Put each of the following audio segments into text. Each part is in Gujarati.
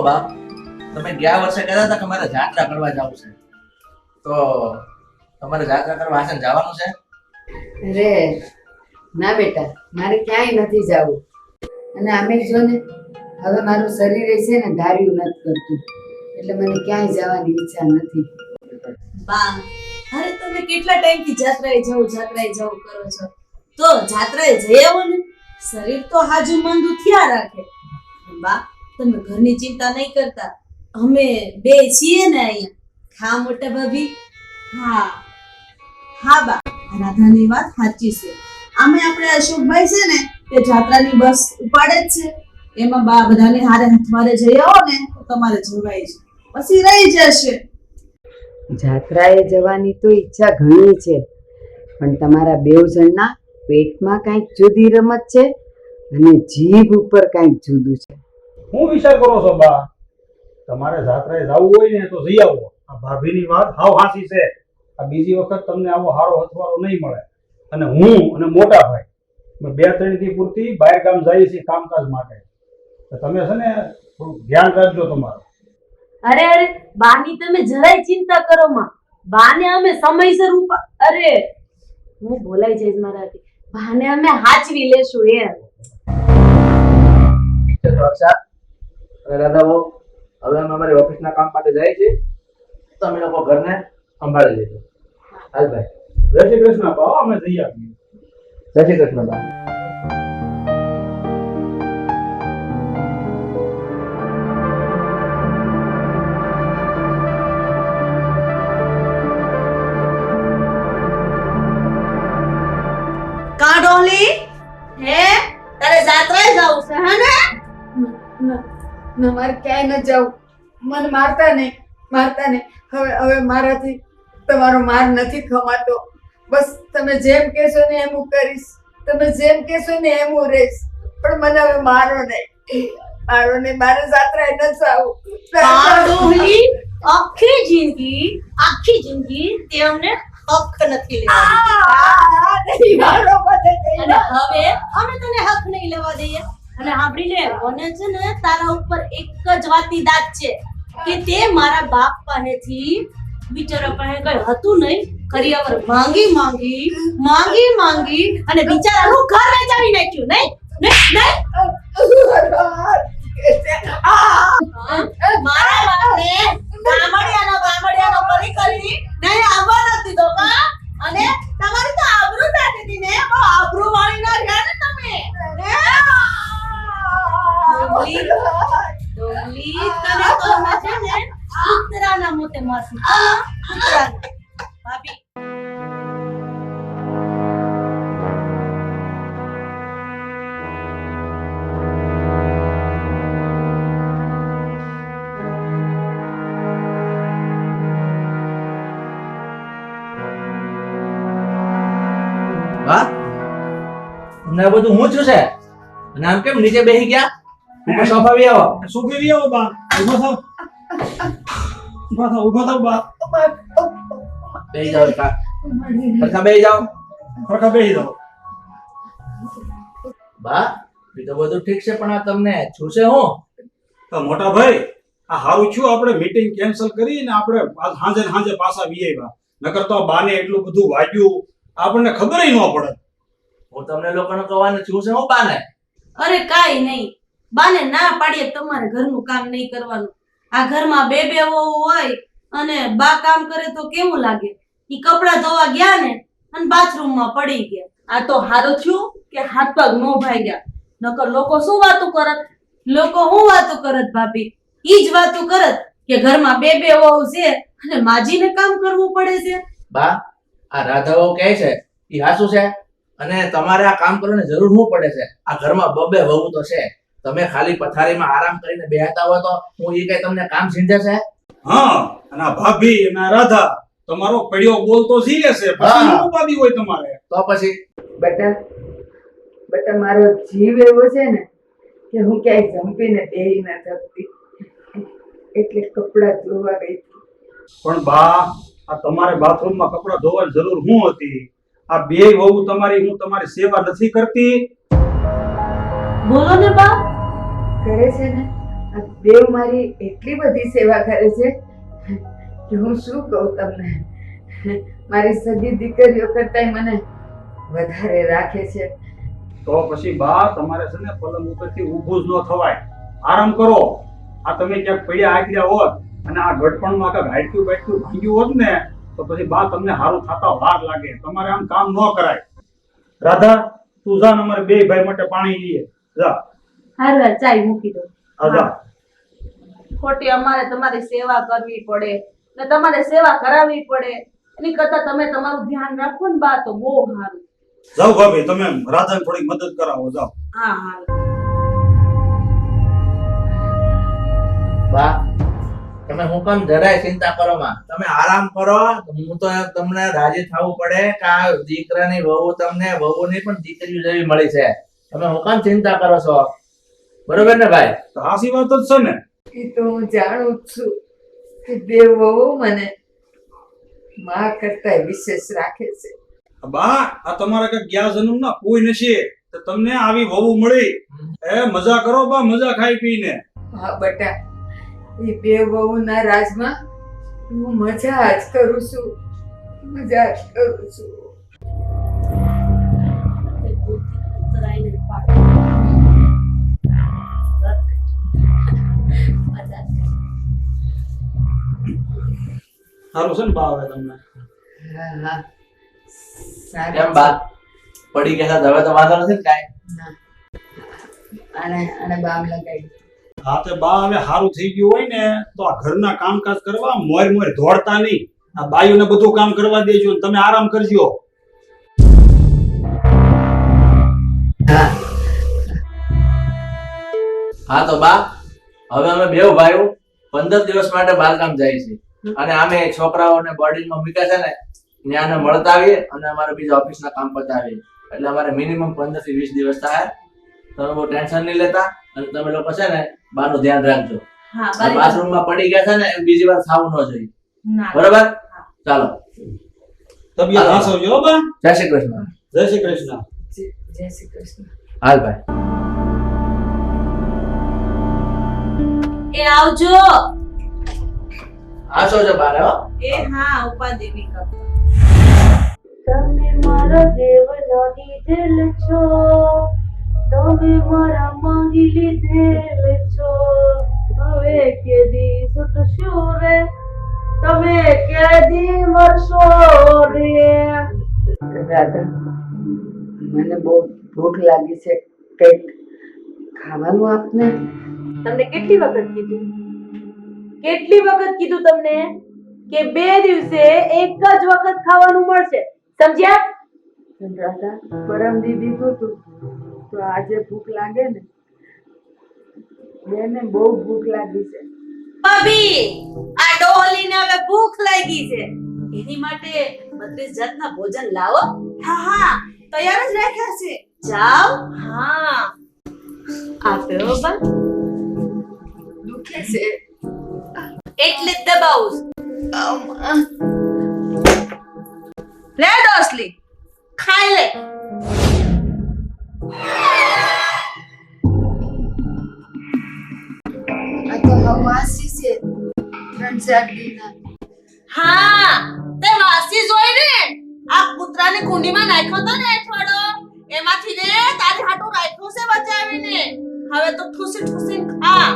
બા, તમે ગયા વર્ષે કહેતા હતા કે મારે જાત્રા કરવા જવું છે, તો તમારે જાત્રા કરવા હાસન જવાનું છે? અરે ના બેટા, મારે ક્યાંય નથી જવું. અને આમે જો ને, હવે મારું શરીર છે ને ધાર્યું નથી કરતું, એટલે મને ક્યાંય જવાની ઈચ્છા નથી. બા, અરે તમે કેટલા ટાઈમથી જાત્રાએ જાઉં કરો છો, તો જાત્રાએ જઈ આવો ને. શરીર તો હાજુ મંદુ થયા રાખે. બા, તમે ઘરની ચિંતા નહીં કરતા, અમે બે છીએ ને અહીંયા. હા મોટા ભાભી. હા હા બા, રાધાની વાત સાચી છે. આમે આપણે અશોકભાઈ છે ને, તે જાત્રાની બસ ઉપાડે જ છે. એમાં બા બધાને હારે હથવારે જઈ આવો ને તો તમારે જવાય છે, પછી રહી જશે. જાત્રાએ જવાની તો ઈચ્છા ઘણી છે, પણ તમારા બેવ જણના પેટમાં કાંઈક જુદી રમત છે અને જીભ ઉપર કાંઈક જુદું છે. હું વિચાર કરો છો બા? તમારે જાત્રાએ જવું હોય ને તો જઈ આવો. આ ભાભીની વાત હાવ હાસી છે. આ બીજી વખત તમને આવો હારો હથવારો નહીં મળે. અને હું અને મોટા ભાઈ અમે 2-3 દી પૂરતી બહાર ગામ જઈએ છીએ કામકાજ માટે. તો તમે છે ને થોડું ધ્યાન રાખજો તમારું. અરે બાની તમે જરાય ચિંતા કરો માં. બાને અમે સમયસર અરે હું બોલાઈ જઈશ મારાથી. બાને અમે હાચવી લેશું એમ. વર્ષા અને રાધાઓ, હવે અમે અમારી ઓફિસના કામ માટે જાય છે, તમે લોકો ઘરને સંભાળી લેજો. હાલ ભાઈ. જય શ્રી કૃષ્ણ બા, અમે જઈ આવીએ. જય શ્રી કૃષ્ણ બા. કાઢોલી હે તારે જાત્રાએ જાવું છે હે ને? ના, મારે ક્યાંય ન જવું. મને મારતા નહીં. હવે મારાથી તમારો માર નથી ખમાતો. બસ તમે જેમ કહેશો ને એમ હું કરીશ, તમે જેમ કહેશો ને એમ હું રહીશ, પણ મને હવે મારો નહીં. મારે જાત્રાએ ન જવું. કાઢોલી આખી જિંદગી તે અમને હક નથી લેવા મારો બધે અને હવે અમે તને હક નહીં લેવા દઈએ. અને સાંભળી લે, મને છે ને તારા ઉપર એક જ વાતની દાદ છે કે તે મારા બાપ પાસેથી બિચારા પાસે કઈ હતું નહીં, કરિયાવર માંગી અને બિચારાનું ઘર વેચાવી નાખ્યું. મારા બાપને ગામડિયાનો કરી નહીં આવવા નથી દીધો કા. અને તમારી તો આબરૂ જાતી હતી ને, બહુ આબરૂ વાળી ના રહ્યા ને તમે. ડોલી તને તો અમે છે ને કૂતરાના મોતે મારશું. ભાભી વાહ, તમને આ બધું હું છું છે, અને આમ કેમ નીચે બેસી ગયા? ઉપર સોફા બી આવો. શું કરી આવો બા? ઊભો થાવ બા. બેસી જાઓ. સરખા બેસી જાઓ. બેસી જાઓ બા, એ તો બધું ઠીક છે, પણ આ તમને છૂશે હું? તો મોટા ભાઈ, આ હારું છું આપણે મીટિંગ કેન્સલ કરીને આપણે સાંજે પાછા વીઆઈવા. નકર તો બાને એટલું બધું વાગ્યું આપણને ખબરય ન પડે. હું તમને લોકોને કહેવાનું છું છે હું બાને. અરે કાઈ નહીં, બાને ના પાડીએ તમારે ઘરનું કામ નહીં કરવાનું. આ ઘરમાં બે વહુ હોય અને બા કામ કરે તો કેવું લાગે? ઈ કપડા ધોવા ગયા ને અને બાથરૂમમાં પડી ગયા. આ તો હારું થયું કે હાથ પગ નો ભાગ્યા, નકર લોકો શું વાતો કરત? ભાભી ઈ જ વાતો કરત કે ઘરમાં બે વહુ છે અને માજીને કામ કરવું પડે છે. બા, આ રાધાઓ કહે છે ઈ હાસુ છે, અને તમારે આ કામ કરવાની જરૂર શું પડે છે? આ ઘરમાં બબે વહુ તો છે, તમે ખાલી પથારીમાં આરામ કરીને બેહતા હોય તો હું ઈ કઈ તમને કામ સિંધે છે? હા, અને આ ભાભી અને આ રાધા તમારો પડ્યો બોલ તો જીવે છે. પછી શું ઉપાધિ હોય તમારે? તો પછી બેટા મારો જીવ એવો છે ને કે હું ક્યાંય જંપીને બેહી ના શકતી, એટલે કપડા ધોવા ગઈ. પણ બા, આ તમારે બાથરૂમમાં કપડા ધોવાની જરૂર શું હતી? આ બે વહુ હું તમારી સેવા નથી કરતી? બોલો ને બા. કરે છે ને, આ દેવ મારી એટલી બધી સેવા કરે છે કે હું શું કહું તમને. મારી સગી દીકરીઓ કરતાંય મને વધારે રાખે છે. તો પછી બા તમારે છે ને પલંગ ઉપરથી ઊભું જ ન થવાય. આરામ કરો. આ તમે ક્યાંક પડ્યા આગળ હોત અને આ ગઢપણમાં કાંઈક હાડક્યું બાટક્યું ભાંગ્યું હોત ને તો પછી બા તમને સારું થતા વાર લાગે. તમારે આમ કામ ન કરાય. રાધા તું જા ને અમારે બે ભાઈ માટે પાણી લઈએ. જા હારું ચાય મૂકી દો. આ જા. ખોટી અમારે તમારી સેવા કરવી પડે ને તમારે સેવા કરાવવી પડે એની કરતા તમે તમારું ધ્યાન રાખો ને બા તો બહુ સારું. જાઓ ભાભી તમે રાધાને થોડી મદદ કરાવો. જાઓ. હા હા બા તમે હું કામ જરાય ચિંતા કરો માં, તમે આરામ કરો. હું તો તમને રાજી થવું પડે કે આ દીકરાની વહુ તમને વહુની પણ દીકરીઓ જેવી મળી છે. તમે હું કામ ચિંતા કરો છો? બરોબર ને ભાઈ? તો સાચી વાત જ છે ને. એ તો હું જાણું જ છું કે દેવ વહુ મને માં કરતાંય વિશેષ રાખે છે. બા આ તમારા કઈ ગયા જન્મના કોઈ નથી તો તમને આવી વહુ મળી. એ મજા કરો બા, મજા ખાઈ પીને. હા બેટા, એ બે વહુના રાજમાં હું મજા જ કરું છું, મજા જ કરું છું. સારું છે ને બા હવે તમને? હા હા સારું કેમ બા પડી ગયા હતા? હવે તો વાંધો નથી ને કાંઈ? ના. આને બામ લગાવી. હા તે બા હવે સારું થઈ ગયું હોય ને તો આ ઘરના કામકાજ કરવા મોર મોર દોડતા નહીં. આ બાયુને બધું કામ કરવા દેજો ને તમે આરામ કરજો. હા હા તો બા હવે અમે બેવ ભાઈઓ 15 દિવસ માટે બારગામ જાય છે અને અમે છોકરાઓને બોર્ડિંગમાં મૂક્યા છે ને ત્યાંને મળતા આવીએ અને અમારે બીજા ઓફિસના કામ પતાવીએ. એટલે અમારે મિનિમમ 15 થી 20 દિવસ થાય. તમે બહુ ટેન્શન નહીં લેતા અને તમે લોકો છે ને બાનું ધ્યાન રાખજો. હા બાથરૂમમાં પડી ગયા છે ને એમ બીજી વાર ખાવું ન જોઈએ. ના બરોબર? ચાલો તબિયત સાચવજો હો બા. જય શ્રી કૃષ્ણ. જય શ્રી કૃષ્ણ. જય શ્રી કૃષ્ણ. હાલ ભાઈ. એ આવજો. આવશો જો બાર હો. એ હા ઉપાધિ નહીં કરતા. તમે મારા દેવનો દીધેલ છો, તમે મારા માંગી લીધેલ છો. હવે કેદી છૂટશું રે, તમે કેદી મરશો રે. રાધા, મને બહુ ભૂખ લાગી છે, કંઈક ખાવાનું આપને. તમને કેટલી વખત કીધું તમને કે 2 દિવસે એક જ વખત ખાવાનું મળશે, સમજ્યા? રાધા, પરમ દી દીધું તું તો આજે ભૂખ લાગે ને. બેને બહુ ભૂખ લાગી છે. ભાભી આ ડોલીને હવે ભૂખ લાગી છે એની માટે 32 જાતના ભોજન લાવો. હા હા તૈયાર જ રાખ્યા છે. જાઓ. હા આપ્યો બા. દુખે છે. એટલે જ દબાવું અમ્મા. લે ડોસલી ખાઈ લે. આ તો હવાસી છે 3-4 દિનના. હા તે વાસી જોઈ ને આ કૂતરાની કુંડીમાં નાખ્યો તો ને થોડો એમાંથી ને તારી હાટુ રાખ્યો છે બચાવીને. હવે તો ઠૂસી ઠૂસી ખા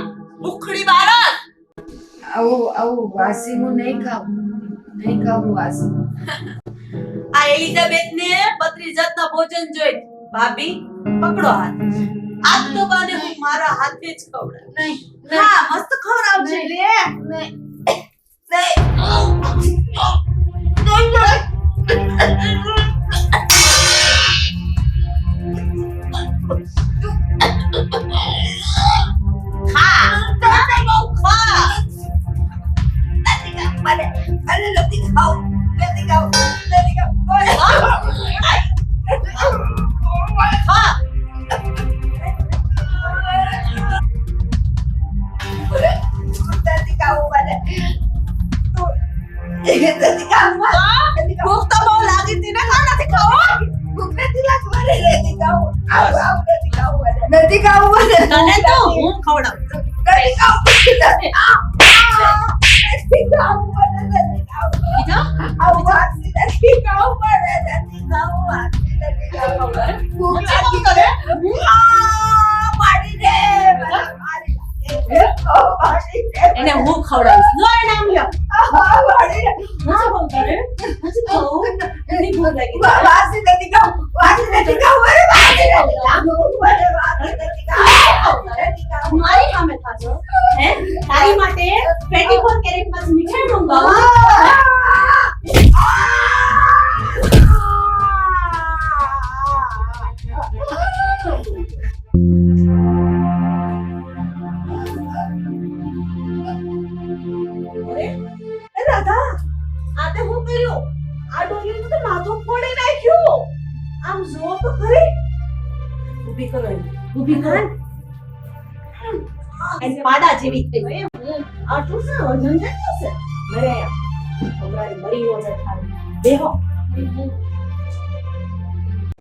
ભૂખડી બારસ. આવું વાસી હું નહીં ખાવું વાસી. આ એલિઝાબેથ ને 32 જાતના ભોજન જોઈ. ભાભી પકડો હાથ. આજ તો બાને હું મારા હાથે જ ખવડાવ. નહીં હા મસ્ત ખવડાવજે લે. નહીં. ભૂખ તો બહુ લાગી હતી ને ખા નથી ખાવું. નથી ખાવું મને. તને તો હું ખવડાવું. ભૂખ લાગી છે. વાસી નથી ખાવું, વાસી નથી ખાવું, અરે વાસી નથી ખાવું, અરે વાસી નથી ખાવું, નથી ખાવું. મારી સામે થાજો હે તારી માટે 24 કેરેટ માં મીઠાઈ મંગાવું અરે રાધા આ તે હું કર્યું આ ડોલીનું તો માથું ફોડી નાખ્યું આમ જો તો ખરી ઊભી કરો એને. ઊભી કરો અને પાડા જેવી થઈ ગઈ આટલું છે વજન કેટલું છે મરે તમારી મરી વજન થાળી બેહો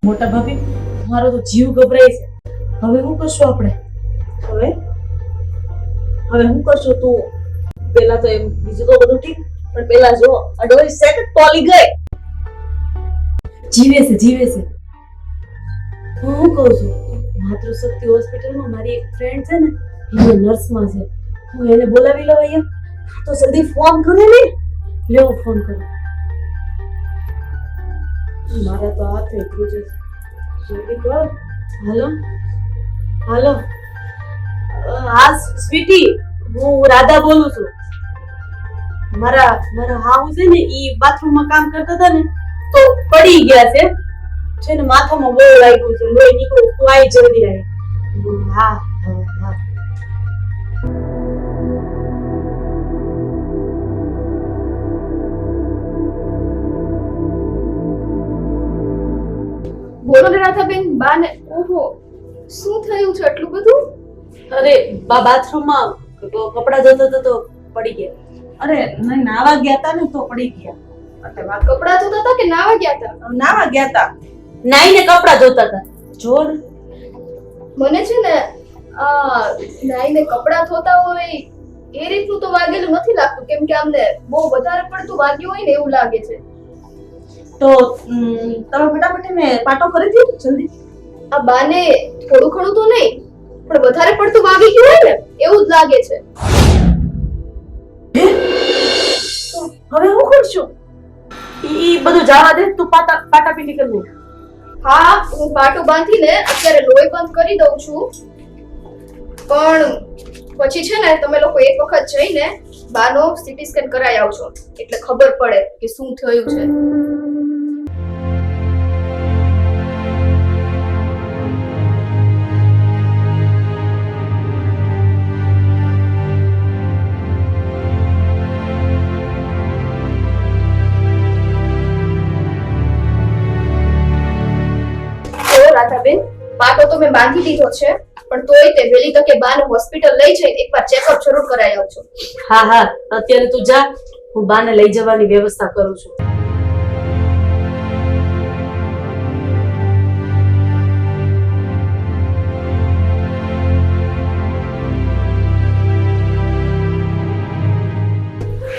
મોટા ભાભી મારો તો જીવ ગભરાય છે હવે શું કરશું આપણે હવે શું કરશું તું પેલા તો એમ બીજું તો બધું ઠીક પણ પેલા જો અડોઈ સેટ ટોલી ગઈ જીવે છે હું શું કહું છું માતૃશક્તિ હોસ્પિટલમાં મારી એક ફ્રેન્ડ છે ને એ નર્સમાં છે હું એને બોલાવી લઉં અહીંયા તો જલ્દી ફોન કરે ને લેવો ફોન કરો મારા તો હાથ એકલું છે જલ્દી કર હાલો હા સ્વીટી હું રાધા બોલું છું મારા હાઉ છે ને ઈ બાથરૂમમાં કામ કરતા હતા ને તો પડી ગયા છે ને માથામાં બહુ લાગ્યું છે લોહી નીકળ્યું તું આઈ જલ્દી આવી હા બોલો ને રાધાબેન બાને ઓહો શું થયું છે આટલું બધું અરે બાથરૂમમાં કપડા ધોતા હતા તો પડી ગયા અરે નાવા ગયા તા ને તો પડી ગયા તમે કપડા ધોતા હતા કે નાવા ગયા હતા નાવા ગયા તા નાઈને કપડા ધોતા હતા જો ને મને છે ને નાઈને કપડા ધોતા હોય એ રીતનું તો વાગેલું નથી લાગતું કેમ કે આમને બહુ વધારે પડતું વાગ્યું હોય ને એવું લાગે છે તો તમે ફટાફટ એને પાટો કરી દો જલ્દી આ બાને થોડું ઘણું તો નહીં પણ વધારે પડતું વાગી ગયું હોય ને એવું જ લાગે છે હવે હું કરશું ઈ બધું જવા દે તું પાટા પીટી કરી લે હા હું પાટો બાંધીને અત્યારે લોહી બંધ કરી દઉં છું પણ પછી છે ને તમે લોકો એક વખત જઈને બાનો સીટી સ્કેન કરાવી આવજો એટલે ખબર પડે કે શું થયું છે રાધાબેન પાટો તો મેં બાંધી દીધો છે પણ તોય તે વહેલી તકે બાને હોસ્પિટલ લઈ જઈને એકવાર ચેકઅપ જરૂર કરાવી આવજો હા અત્યારે તું જા હું બાને લઈ જવાની વ્યવસ્થા કરું છું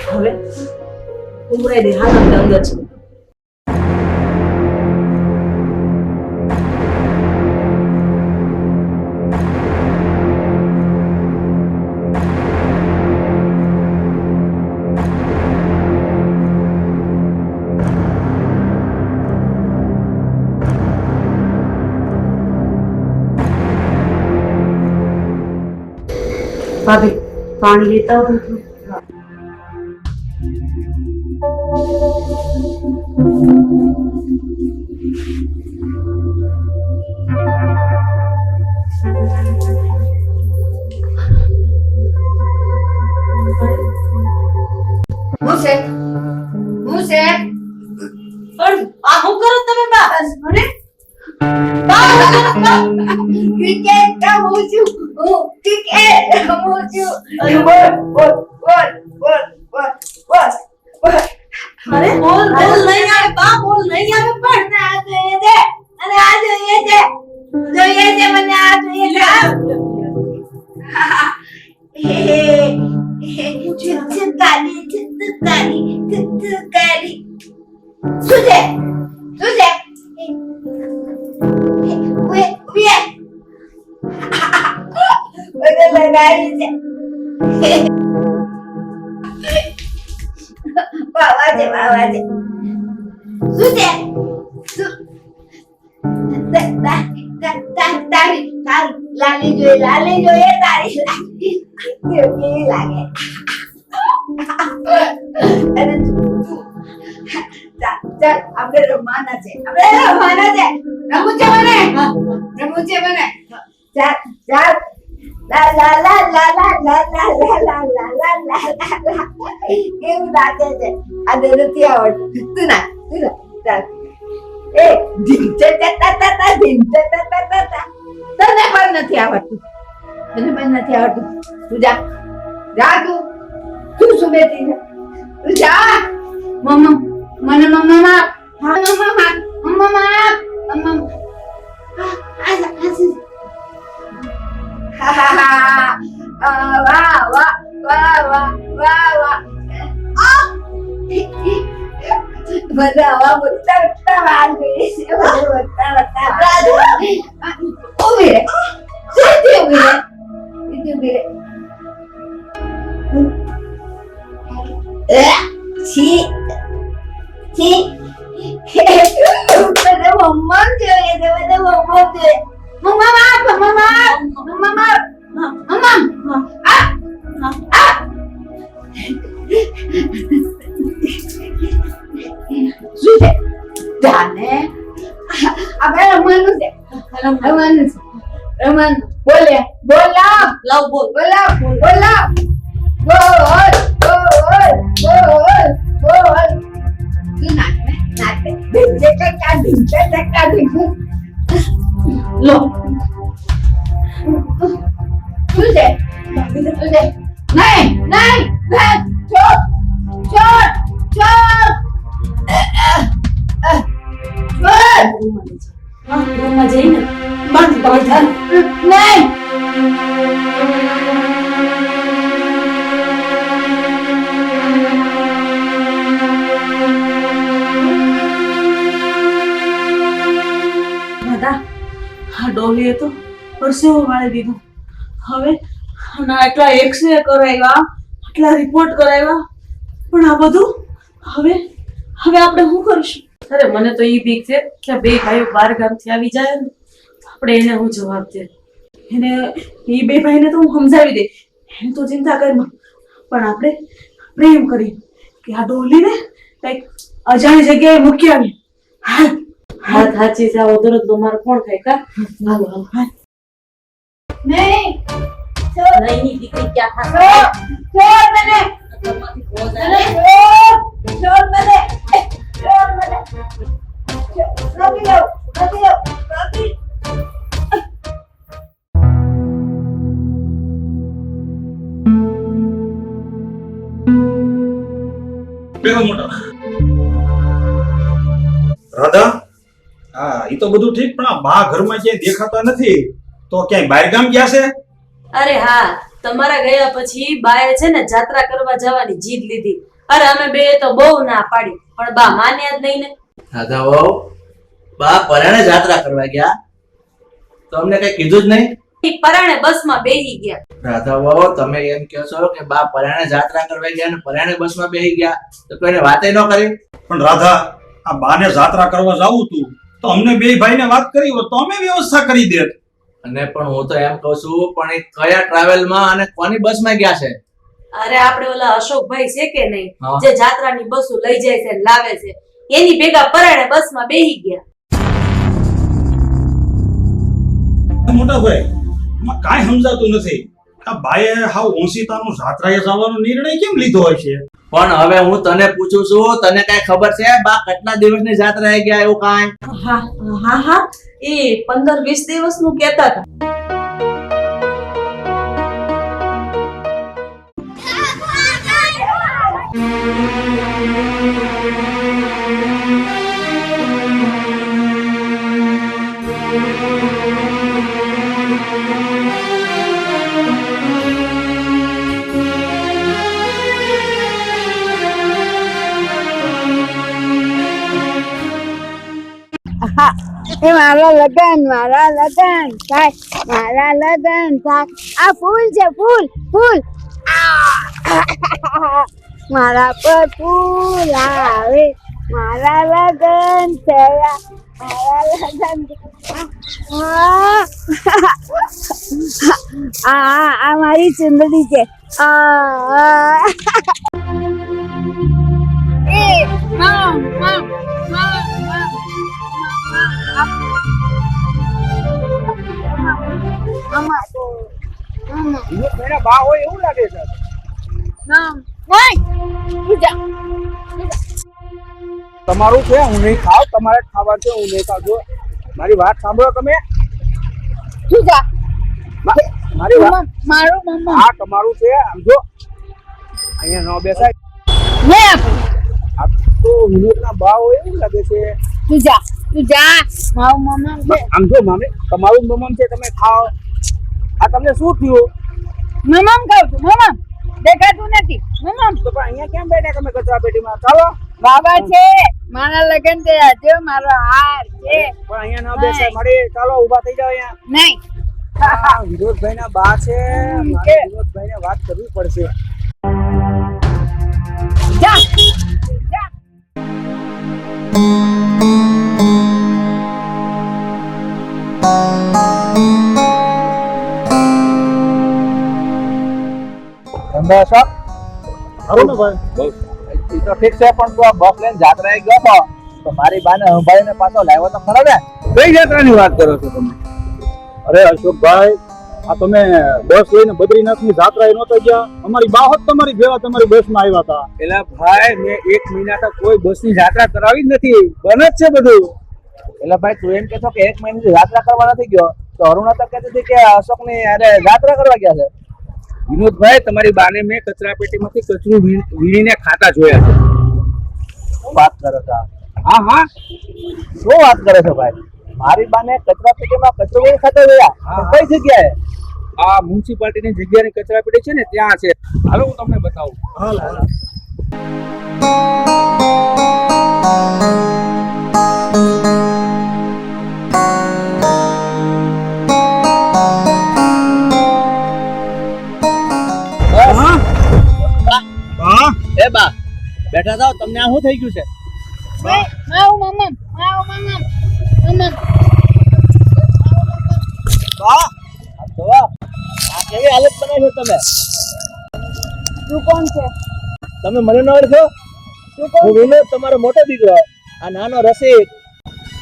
હવે ઉમરાઈ દે હા આપણે અંદર છે ભાભી પાણી લેતા હોય તો હું છે પણ આ હું કરો તમે બા અરે ક્રિકેટ રમું છું હું ક્રિકેટ રમું છું અરે બોલ અરે બોલ નહીં આવે બા બોલ નહીં આવે પણ આ જોઈએ છે અને આ જોઈએ છે મને આ જોઈએ છે ચિત્તકારી શું છે લગાડી છે વાવા છે શું છે લાલી જોઈએ તારી લાલી કેવી લાગે અને ચાલ આપણે રમવાના છે રમવું છે મને ચાલ ચાલ લા લા લા લા લા લા લા લા લા લા લા લા લા કેવું લાગે છે આ નથી આવડતું તું ના ચાલ એ ધીમ તને પણ નથી આવડતું તું જા તું શું બેઠી છે તું જા મને મમ્મા બધા આવા મોટા વાળ છે ઉભી રે છી બધા મમ્મા જોઈએ શું છે જાને આપણે રમવાનું બોલે લાવ બોલ બોલ તું નાચ ઢીંચે લો શું છે નહીં છોડ રૂમમાં જઈને બાંધ નહીં દાદા આ ડોલીએ તો પરસેવો વાળી દીધું હવે આના આટલા એક્સરે કરાવ્યા આટલા રિપોર્ટ કરાવ્યા પણ આ બધું હવે આપણે શું કરીશું? અરે મને તો ઈ બીક છે કે બે ભાઈઓ બાર ગામથી આવી જાય ને આપણે એને હું જવાબ દે એને ઈ બે ભાઈને તો હું સમજાવી દે એને તો ચિંતા કરમાં પણ આપણે પ્રેમ કરી કે આ ડોલીને કંઈક અજાણી જગ્યાએ મૂકી આવી હાથ હાચી જાવ દરદ તો મારે કોણ ખાય કા હાલો નહીં નહીં દીકરી ક્યાં ખાશે છોડ મને રાધા હા એ તો બધું ઠીક પણ આ બા ઘરમાં ક્યાંય દેખાતા નથી તો ક્યાંય બહાર ગામ ગયા છે? અરે હા તમારા ગયા પછી બાએ છે ને જાત્રા કરવા જવાની જીદ લીધી અરે અમે બે તો બહુ ના પાડી પણ બા માન્યા જ નહીં ને દાદા વહુ બા પરાણે જાત્રા કરવા ગયા તો અમને કઈ કીધું જ નહીં. ઈ પરાણે બસમાં બેહી ગયા. રાધા વહુ તમે એમ કહો છો કે બા પરાણે જાત્રા કરવા ગયા ને પરાણે બસમાં બેહી ગયા તો કોઈને વાતે ન કરી? પણ રાધા આ બાને જાત્રા કરવા જાવું તું તો અમને બે ભાઈને વાત કરી હોત તો અમે વ્યવસ્થા કરી દેત. અને પણ હું તો એમ કહું છું પણ એ કયા ટ્રાવેલમાં અને કોની બસમાં ગયા છે? અરે આપણે ઓલા અશોકભાઈ છે કે નહીં હા. જે જાત્રાની બસો લઈ જાય છે ને લાવે છે એની ભેગા પરાણે બસમાં બેહી ગયા. મોટા ભાઈ એમાં કાંઈ સમજાતું નથી આ બાએ હાવ ઓંસીતાનું જાત્રાએ જવાનો નિર્ણય કેમ લીધો હોય છે? પણ હવે હું તને પૂછું છું તને કઈ ખબર છે બા કેટલા દિવસની જાત્રાએ ગયા એવું કાંઈ? હા એ 15-20 દિવસનું કહેતા હતા. મારા લગન થાય મારા લગન થાય આ ફૂલ છે ફૂલ મારા પર ફૂલ આવે મારા લગન થયા મારા લગન આ મારી ચુંદડી છે એ મમ એના બા હોય એવું લાગે છે. તમારું છે, હું નહીં ખાવ, તમારે ખાવા છે, હું નહીં ખાવ. મારી વાત સાંભળો તમે. મારી વાત, આ તમારું છે. આમ જો અહીંયા ન બેસાય. આ તો વિનોદના બા હોય એવું લાગે છે. આમ જો મામી, તમારું મમમ છે, તમે ખાઓ. આ તમને શું થયું? દેખાતું નથી તો પણ અહીંયા કેમ બેઠા તમે કચરા પેટીમાં? ચાલો. બાબા છે મારા લગન થયા જો મારો હાર છે પણ અહીંયા ન બેસાય. મારી ચાલો ઊભા થઈ જાઓ અહીંયા. નહીં આ વિનોદભાઈ ના બા છે. મારે વિનોદભાઈ ને વાત કરવી પડશે. જા સારું ને ભાઈ? ઈ તો ઠીક છે, પણ તું આ બસ લઈને જાત્રાએ ગયો તો તો મારી બાને સંભાળીને પાછો લાવ્યો તો ખરો ને? કઈ જાત્રાની વાત કરો છો તમે? અરે અશોકભાઈ, આ તમે બસ લઈને બદ્રીનાથની જાત્રાએ નહોતા ગયા? અમારી બા હોત તમારી ભેળા તમારી બસમાં આવ્યા હતા. એલા ભાઈ, મેં 1 મહિના તો કોઈ બસની જાત્રા કરાવી જ નથી. બને જ છે બધું. એલા ભાઈ, તું એમ કહેતો કે 1 મહિનાની જાત્રા કરવા નથી ગયો, તો અરુણા તો કહેતી હતી કે અશોકની અરે જાત્રા કરવા ગયા છે. વિનોદભાઈ, તમારી બાને મેં કચરા પેટીમાંથી કચરું વીણીને ખાતા જોયા છે. શું વાત કરો છો? હા હા, શું વાત કરો છો ભાઈ? મારી બાને કચરા પેટીમાં કચરો વીણી ખાતા જોયા? કઈ જગ્યાએ? આ મ્યુનિસિપાલિટીની જગ્યાની કચરા પેટી છે ને, ત્યાં છે. હાલો હું તમને બતાવું. હાલ હાલ. એ બા, બેઠા થાવ. તમને આ શું થઈ ગયું છે? બા, આ જોવો, આ કેવી હાલત બનાવી છે તમે? તું કોણ છે તમે મને ન ઓળખો? હું વિનોદ, તમારો મોટો દીકરો. આ નાનો રસિક.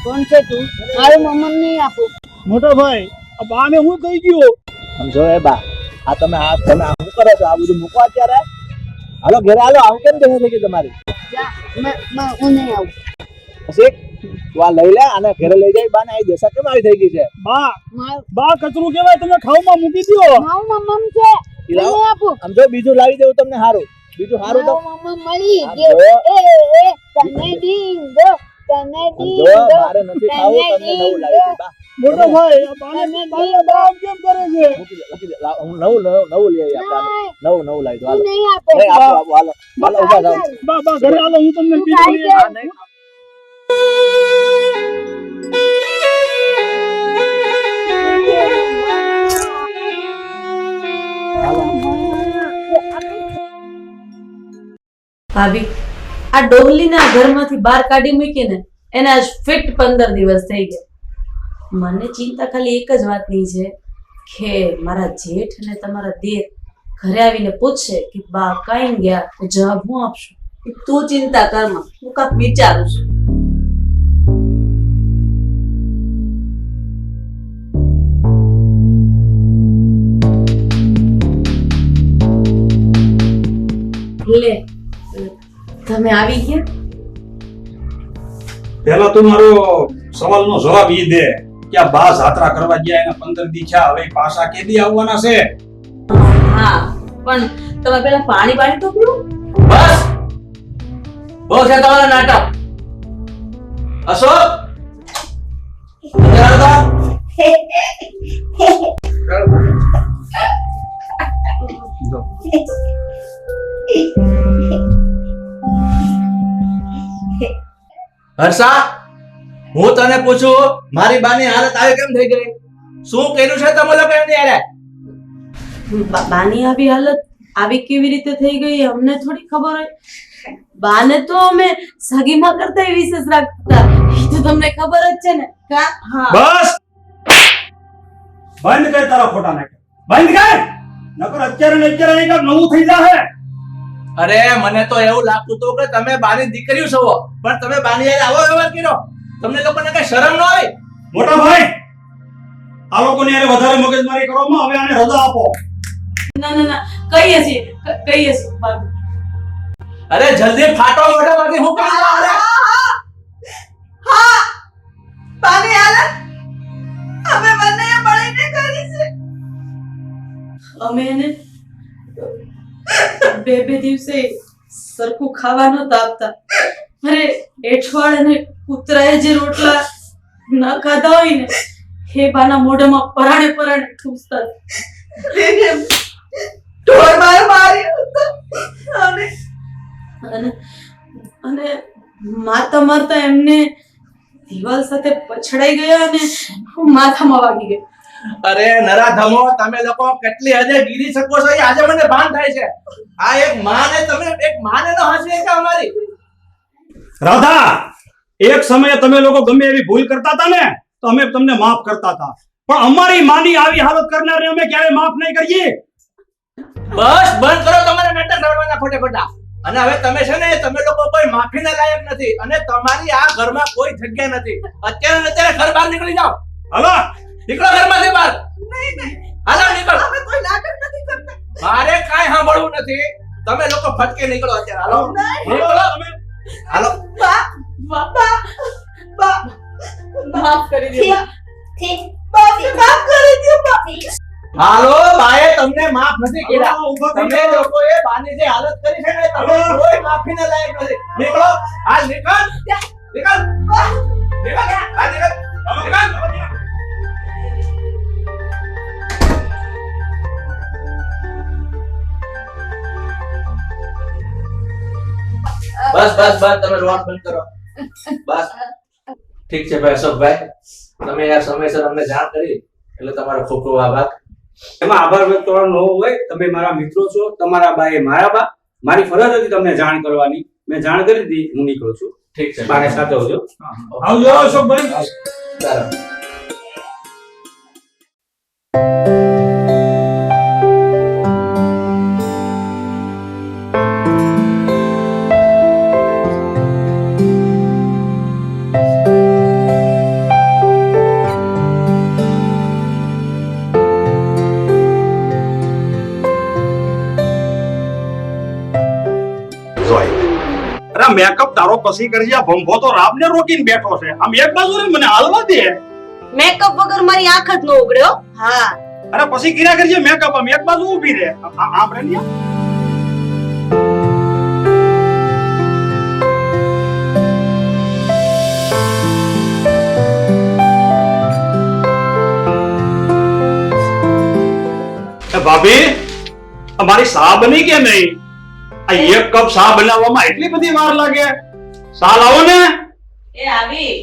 કોણ છે તું મારું મમ્મ નહીં આપું મોટા ભાઈ, આ બાને શું થઈ ગયું? સમજો એ બા, આ તમે શું કરો છો? આ બધું મૂકો અત્યારે. હાલો ઘરે હાલો. આવું કેમ દશા થઈ ગઈ તમારી? હું નહીં આવું રસિક, તું આ લઈ લે, આને ઘરે લઈ જાય. બાને આ દશા કેમ આવી થઈ ગઈ છે? બા કચરું કેવાય, તમે ખાવામાં મૂકી દો. મારું મમ્મ છે ઈ લાવો. નહીં આપું આમ જો બીજું લાવી દેવું તમને સારું. બીજું સારું તો મારું મમ્મ મળી આમ ગયો જો. તને ડીંગો તને આમ જો, ડીંગો મારે નથી ખાવું, તમને નવું લાવી દઉં. બા, મોટા ભાઈ, આ બાને બા આમ કેમ કરે છે? મૂકી દે. લાવ, હું નવું લઈ આવી આપણે. નવું લાવી દઉં. હાલો. નહીં આપે નહીં આપો, હાલો. હાલો ઊભા થાવ. બા ઘરે હાલો, હું તમને તું બીજું ખાઈ લઈ જા. આ નહીં. ભાભી, આ ડોલીને આ ઘરમાંથી બહાર કાઢી મૂકીને એને આજ ફિટ 15 દિવસ થઈ ગયા. મને ચિંતા ખાલી એક જ વાતની છે કે મારા જેઠ અને તમારા દેર ઘરે આવીને પૂછશે કે બા કઈ ગયા, તો જવાબ હું આપશું? તું ચિંતા કરમાં, હું કાંક વિચારું છું. લે, તમે આવી ગયા? પહેલા તું મારો સવાલનો જવાબ ઈ દે કે આ બા જાત્રા કરવા ગયા, એના 15 દી થયા, હવે પાછા કેદી આવવાના છે? હા, પણ તમે પેલા પાણી તો પીવો. બસ, બહુ છે તમારા નાટક. અશોક, અંદર આવો તો. હર્ષા, હું તને પૂછું, મારી બાની હાલત આવી કેમ થઈ ગઈ? શું કર્યું છે તમે લોકો એની હારે? બાની આવી હાલત આવી કેવી રીતે થઈ ગઈ અમને થોડી ખબર હોય. બાને તો અમે સગીમાં કરતા વિશેષ રાખતા, એ તો તમને ખબર જ છે ને. હા, બસ બંધ કર તારા ખોટા નાટક, બંધ કર, નકર અત્યારે ને અત્યારે કંઈક નવું થઈ જાહે. અરે મને તો એવું લાગતું હતું કે તમે બાની દીકરીઓ છો, પણ તમે બાની હારે આવો વ્યવહાર કર્યો. તમને લોકોને કઈ શરમ ન આવી? મોટા ભાઈ, આ લોકોને યારે વધારે મગજમારી કરવામાં, હવે આને રજા આપો. ના ના ના, કહીએ છીએ ભાભી. અરે જલ્દી ફાટો મોઢામાંથી હું કામ અરે હા પાણી હાલત અમે બંને મળીને કરી છે. અમે એને બે દિવસે સરખું ખાવા નહોતા આપતા. અરે એઠવાડ અને કૂતરાએ જે રોટલા ન ખાધા હોય ને, એ બાના મોઢામાં પરાણે ઠૂસતા. ઢોર માર્યો અને અને મારતા એમને દિવાલ સાથે પછડાઈ ગયા અને માથામાં વાગી ગઈ. અરે નરાધમો, તમે લોકો કેટલી હદે ગીરી શકો છો એ આજે મને ભાન થાય છે. આ એક માને તમે એક માને ન હશે કે અમારી? રાધા, એક સમયે તમે લોકો ગમે એવી ભૂલ કરતા હતા ને તો અમે તમને માફ કરતા હતા, પણ અમારી માની આવી હાલત કરનારને અમે ક્યારે માફ નહીં કરીએ. બસ બંધ કરો તમારા નાટક રડવાના ખોટે ખોટા. અને હવે તમે છે ને, તમે લોકો કોઈ માફીના લાયક નથી અને તમારી આ ઘરમાં કોઈ જગ્યા નથી. અત્યારે ને અત્યારે ઘર બહાર નીકળી જાઓ. હાલો, નીકળો ઘરમાંથી બહાર. હાલો નીકળો. અમે કોઈ નાટક નથી કરતા. મારે કાંઈ સાંભળવું નથી. તમે લોકો ફટકે નીકળો અત્યારે. હાલો નીકળો તમે. હાલો. માફ કરી દો. હાલો, બાએ તમને માફ નથી કર્યા. ઊભા થઈ તમે જાઓ. લોકોએ બાની જે હાલત કરી છે ને, તમે કોઈ માફીના લાયક નથી. નીકળો. હાલ નીકળ. નીકળ. નીકળ. હાલ નીકળ. નીકળ. બસ બસ બસ, તમે રોવાનું બંધ કરો. બસ ઠીક છે ભાઈ અશોકભાઈ, તમે યાર સમયસર અમને જાણ કરી એટલે તમારો ખૂબ ખૂબ આભાર. એમાં આભાર વ્યક્ત કરવાનો ન હોય. તમે મારા મિત્રો છો, તમારા બા એ મારા બા. મારી ફરજ હતી તમને જાણ કરવાની, મેં જાણ કરી દીધી. હું નીકળું છું. ઠીક છે બાને સાથે આવજો. આવજો અશોકભાઈ. સારું. અરે મેકઅપ તારો પછી કરજે. આ ભંભો તો રાબને રોકીને બેઠો છે. આમ એક બાજુ રે, મને હાલવા દે. મેકઅપ વગર મારી આંખ જ ન ઉગડ્યો. હા, અરે પછી કિરા કરજે મેકઅપ. આમ એક બાજુ ઊભી રહે. આમ રે ને. ભાભી, અમારી સા બની કે નહીં? આ એક કપ સા બનાવવામાં એટલી બધી વાર લાગે? સા લાવો ને. એ આવી.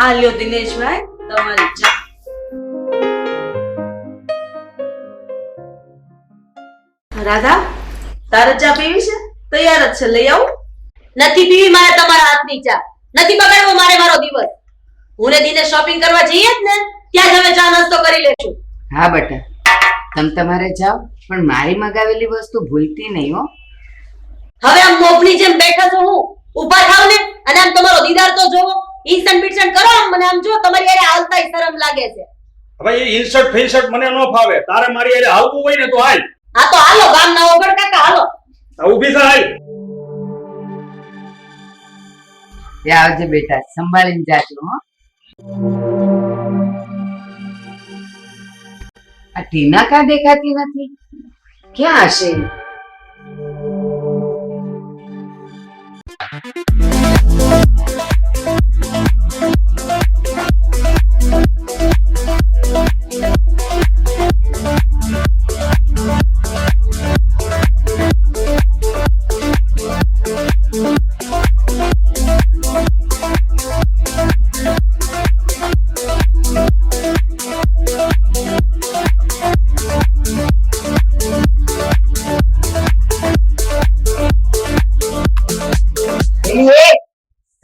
આ લ્યો દિનેશભાઈ, તમારી ચા. રાધા, તારે ચા પીવી છે? તૈયાર જ છે, લઈ આવું? નથી પીવી મારે તમારા હાથની ચા. નથી બગાડવો મારે મારો દિવસ. હું ને દિને શોપિંગ કરવા જઈએ જ ને, ત્યાં જ અમે ચા નાસ્તો કરી લેશું. હા બેટા, તમે તમારે જાઓ, પણ મારી મગાવેલી વસ્તુ ભૂલતી નહીં હો. હવે આમ મોભની જેમ બેઠા છો, હું ઊભા થાવ ને અને આમ તમારો દીદાર તો જોવો. ઈસન બીસન કરો આમ, મને આમ જો તમારી યારે હાલતાય શરમ લાગે છે. હવે એ ઇન્સર્ટ ફિન્સર્ટ મને ન ફાવે. તારે મારી હારે હાલવું હોય ને તો હાલ. હા તો હાલો, ગામ ના ઓગળ કાકા હાલો. ઊભી થા, હાલ. ત્યાં આવજે બેટા, સંભાળીને જાજો હો. આ ટીના કા દેખાતી નથી? ક્યાં હશે?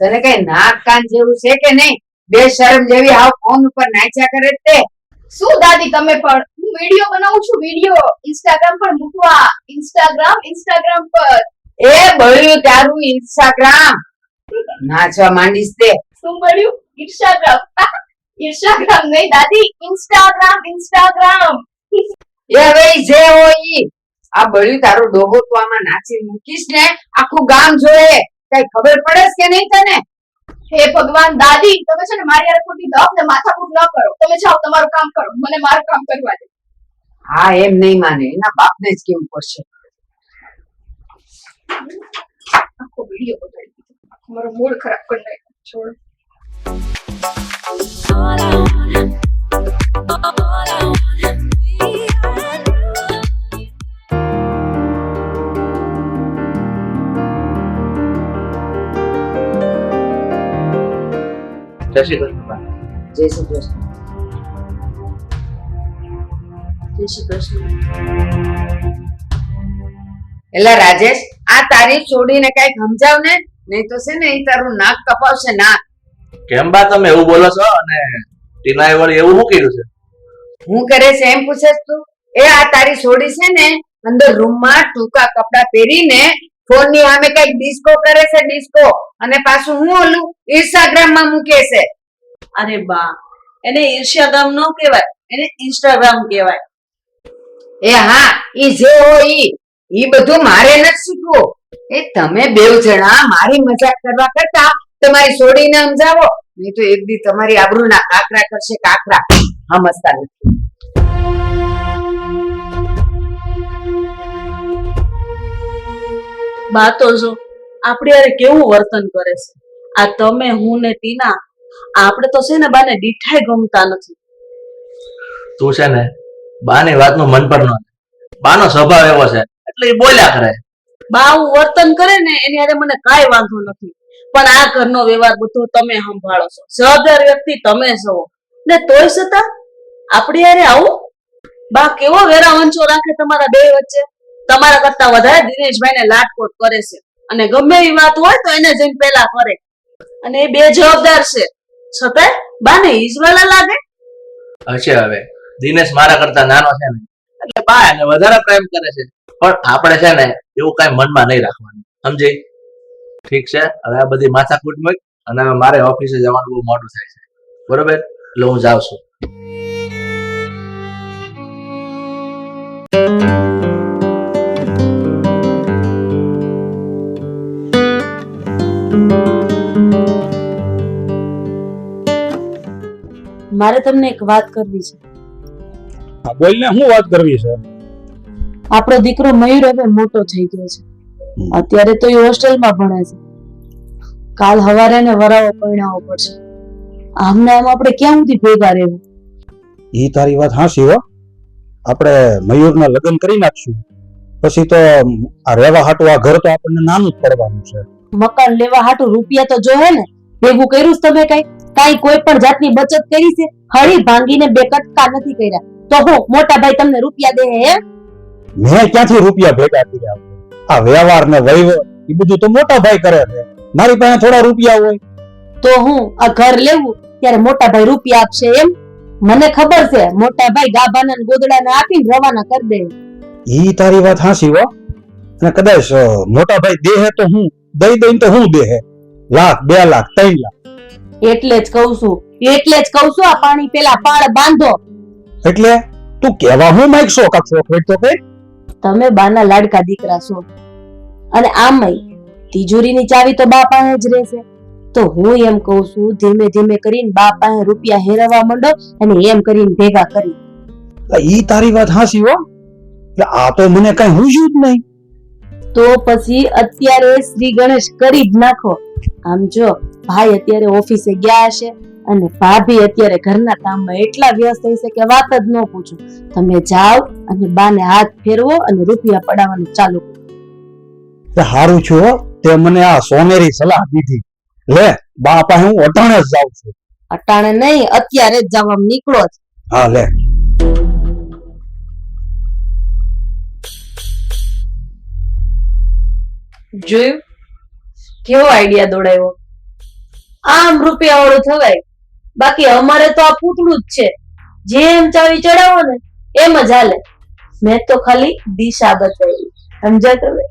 તને કઈ નાક કાન જેવું છે કે નહીં? બે શરમ જેવી આવ ફોન ઉપર નાચ્યા કરે તે. શું દાદી તમે પણ, હું વિડીયો બનાવું છું, વિડીયો ઇન્સ્ટાગ્રામ પર મૂકવા. ઇન્સ્ટાગ્રામ પર. એ બળ્યું તારું ઇન્સ્ટાગ્રામ. નાચવા માંડીશ તે. શું મળ્યું? ઇન્સ્ટાગ્રામ નહીં દાદી, ઇન્સ્ટાગ્રામ. એ હવે ઈ જે હોય ઈ. આ બળ્યું તારું ડોહો તો આમાં નાચી મૂકીશ ને આખું ગામ જોયે. કઈ ખબર પડે છે કે નહીં તને? હે ભગવાન દાદી, તમે છે ને મારી યાર ખોટી દફ ને માથાકૂટ ન કરો. તમે જાઓ તમારું કામ કરો, મને મારું કામ કરવા દે. હા એમ નહીં માને, એના બાપને જ કેવું પડશે. આખો વિડીયો બગાડી દીધો, મારો મૂડ ખરાબ કરી નાખ્યો. છોડ. જય શ્રી કૃષ્ણ બા. જય શ્રી કૃષ્ણ. જય શ્રી કૃષ્ણ. એલા રાજેશ, આ તારી છોડીને કઈક સમજાવ ને, નહીં તો છે ને ઈ તારું નાક કપાવશે નાક. કેમ બા તમે એવું બોલો છો? અને ટીનાએ વળી એવું શું કર્યું છે? હું કરે છે એમ પૂછે તું? એ આ તારી છોડી છે ને અંદર રૂમમાં ટૂંકા કપડા પહેરીને ફોન ની સામે કઈક ડિસ્કો કરે છે, ડિસ્કો. અને પાછું હું ઓલું ઇન્સ્ટાગ્રામ માં મૂકે છે. અરે બા, એને ઈર્ષ્યાગ્રામ ન કહેવાય, એને ઇન્સ્ટાગ્રામ કહેવાય. એ હા, ઈ જે હોય ઈ બધું મારે નથી શીખવું. એ તમે બેવ જણા મારી મજાક કરવા કરતા તમારી છોડીને સમજાવો, નહીં તો એક દી તમારી આબરૂના કાકરા કરશે, કાકરા. સમજતા નથી. બા તો જો આપણે યાર કેવું વર્તન કરે છે. આ તમે, હું ને ટીના, આપણે તો છે ને બાને દીઠાય ગમતા નથી. તું છે ને બાની વાતનું મન પર ન લે. બાનો સ્વભાવ એવો છે એટલે એ બોલ્યા કરે. બા આવું વર્તન કરે ને એની હારે મને કાંઈ વાંધો નથી, પણ આ ઘરનો વ્યવહાર બધો તમે સંભાળો છો, જવાબદાર વ્યક્તિ તમે છો ને તોય છતાં આપણે યારે આવું. બા કેવો વેરા વંચો રાખે તમારા બે વચ્ચે. તમારા કરતા વધારે દિનેશભાઈને લાટકોટ કરે છે, અને ગમે એવી વાત હોય તો એને જઈને પેલા કરે. અને એ બે જવાબદાર છે, છતાંય બાને ઈજવાલા લાગે. હશે હવે દિનેશ મારા કરતા નાનો છે ને એટલે બા એને વધારે પ્રેમ કરે છે, પણ આપણે છે ને એવું કઈ મનમાં નહીં રાખવાનું, સમજી? ઠીક છે, હવે આ બધી માથાકૂટ મૂક અને હવે મારે ઓફિસે જવાનું બહુ મોડું થાય છે, બરોબર? એટલે હું જાઉં છું. મારે તમને એક વાત કરવી છે. હા બોલ ને, શું વાત કરવી છે? આપણો દીકરો મયુર હવે મોટો થઈ ગયો છે. અત્યારે તો એ હોસ્ટેલમાં ભણે છે. કાલ સવારે એને વરાવો પરણાવવો પડશે. આમને આમ આપણે ક્યાં સુધી ભેગા રહેવું? ઈ તારી વાત હાચી હો. આપણે મયુરના લગ્ન કરી નાખશું, પછી તો આ રહેવા હાટું આ ઘર તો આપણને નાનું જ પડવાનું છે. મકાન લેવા હાટું રૂપિયા તો જોહે ને. ભેગું કર્યું છે તમે કાઈ કોઈ પણ જાતની બચત કરી છે? હળી ભાંગીને બે કટકા નથી કર્યા તો હું મોટા ભાઈ તમને રૂપિયા દે હે? મેં ક્યાંથી રૂપિયા ભેગા કર્યા? આ વ્યવહાર ને વહીવટ એ બધું તો મોટા ભાઈ કરે છે, મારી પાસે થોડા રૂપિયા હોય તો હું આ ઘર લેવું ત્યારે મોટા ભાઈ રૂપિયા આપશે એમ? મને ખબર છે મોટા ભાઈ ગાભાના ને ગોદડાને આપીને રવાના કરી દે. ઈ તારી વાત હાચી હો. અને કદાચ મોટા ભાઈ દેહે તો હું દઈ તો હું દેહે લાખ, 2 લાખ, 3 લાખ. એટલે જ કહું છું આ પાણી પેલા પાળ બાંધો. એટલે તું કેવા હું માંગશો? કાક ચોકલેટ તો કઈ. તમે બાના લાડકા દીકરા છો, અને આમય તિજોરીની ચાવી તો બા પાસે જ રહેશે. તો હું એમ કહું છું ધીમે ધીમે કરીને બા પાસે રૂપિયા હેરવા માંડો અને એમ કરીને ભેગા કરી. ઈ તારી વાત હાચી હો. આ તો મને કઈ હુજ્યું જ નહીં. તો પછી અત્યારે શ્રી ગણેશ કરી જ નાખો. આમ જો ભાઈ અત્યારે ઓફિસે ગયા હશે અને ભાભી અત્યારે ઘરના કામમાં એટલા વ્યસ્ત થઈ છે કે વાત જ ન પૂછો. તમે જાઓ અને બાને હાથ ફેરવો અને રૂપિયા પડાવવાનું ચાલુ કરો. હારું છું હો, તે મને આ સોનેરી સલાહ દીધી. લે બા પાસે હું અટાણે જ જાઉં છું. અટાણે નહીં, અત્યારે જ જવા નીકળો જ. હા લે. જોયું કેવો આઈડિયા દોડાયો? આમ રૂપિયા વાળું થવાય. બાકી અમારે તો આ પૂતળું જ છે, જેમ ચાવી ચડાવો ને એમ જ હાલે. મેં તો ખાલી દિશા બતાવી, સમજ્યા તમે?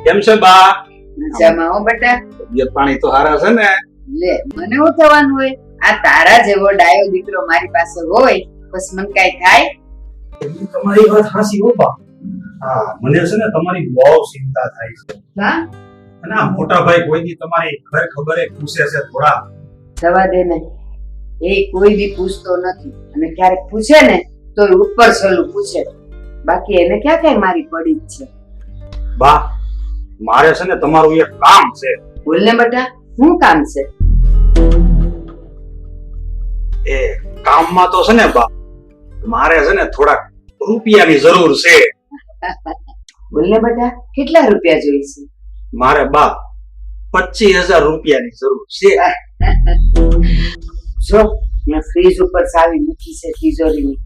કેમ છે બા? મજામાં હો બેટા. તબિયત પાણી તો સારા છે ને? લે મને શું થવાનું હોય? આ તારા જેવો ડાયો દીકરો મારી પાસે હોય બસ મને કઈ થાય? તમારી વાત હાસી હો બા. હા, મને છે ને તમારી બહુ ચિંતા થાય છે. હા અને આ મોટા ભાઈ કોઈ દી તમારી ઘર ખબરે પૂછે છે થોડા? જવા દે ને, એ કોઈ દી પૂછતો નથી, અને ક્યારેક પૂછે ને તો ઉપર છેલ્લું પૂછે, બાકી એને ક્યાં કઈ મારી પડી જ છે. બા, મારે છે ને તમારું એક કામ છે. બોલ ને બેટા, શું કામ છે? એ કામમાં તો છે ને બા, મારે છે ને થોડાક રૂપિયાની જરૂર છે. બોલ ને બેટા, કેટલા રૂપિયા જોઈશે? મારે બા 25,000 રૂપિયાની જરૂર છે. જો મેં ફ્રીજ ઉપર ચાવી મૂકી છે તિજોરીની,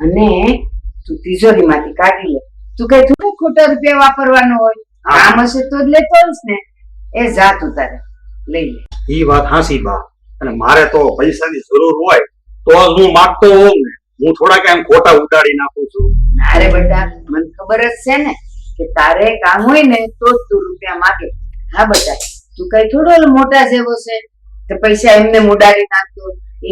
અને તું તિજોરીમાંથી કાઢી લે. તું કઈ થોડા ખોટા રૂપિયા વાપરવાનો હોય, કામ હશે તો જ લેતો હોઈશ ને. એ જા તું તારે લઈ લે. ઈ વાત હાસી બા, અને મારે તો પૈસાની જરૂર હોય તો જ હું માંગતો હોઉં ને. હું થોડાક એમ ખોટા ઉડાડી નાખું છું. અરે બેટા, મને ખબર જ છે ને કે તારે કામ હોય ને તો જ તું રૂપિયા માંગે. હા બેટા, તું કઈ થોડો મોટા જેવો છે કે પૈસા એમને ઉડાડી નાખતો.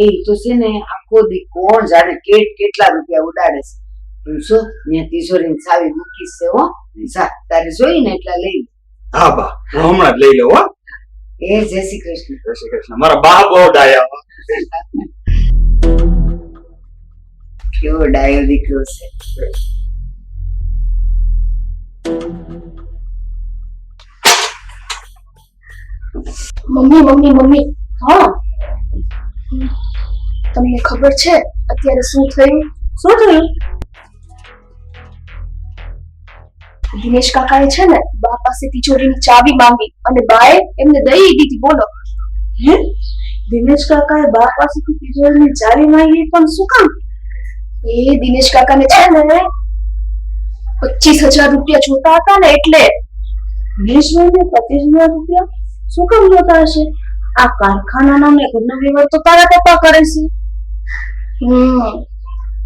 એ તો છે ને આખો દી કોણ જાણે કેટલા રૂપિયા ઉડાડે છે. હું શું મેં તિજોરીની ચાવી મૂકી છે હો. જા તારે જોઈ ને એટલા લઈ લે. હા બા, હું હમણાં જ લઈ લઉં હો. એ જય શ્રી કૃષ્ણ. જય શ્રી કૃષ્ણ. મારા બા બહુ ડાયા હો. કેવો ડાયો દીકરો છે. મમ્મી મમ્મી મમ્મી, હા તમને ખબર છે અત્યારે શું થયું? શું થયું? દિનેશ કાકાએ છે ને બા પાસે તિજોરીની ચાવી માંગી અને બાએ એમને દઈ દીધી. બોલો. હે? દિનેશ કાકાએ બા પાસેથી તિજોરીની ચાવી માંગી, પણ શું કામ? એ દિનેશ કાકાને છે ને 25,000 રૂપિયા જોતા હતા ને એટલે. દિનેશભાઈને 25,000 રૂપિયા શું કામ જોતા હશે? આ કારખાનાના ને ઘરના વ્યવહાર તો તારા પપ્પા કરે છે.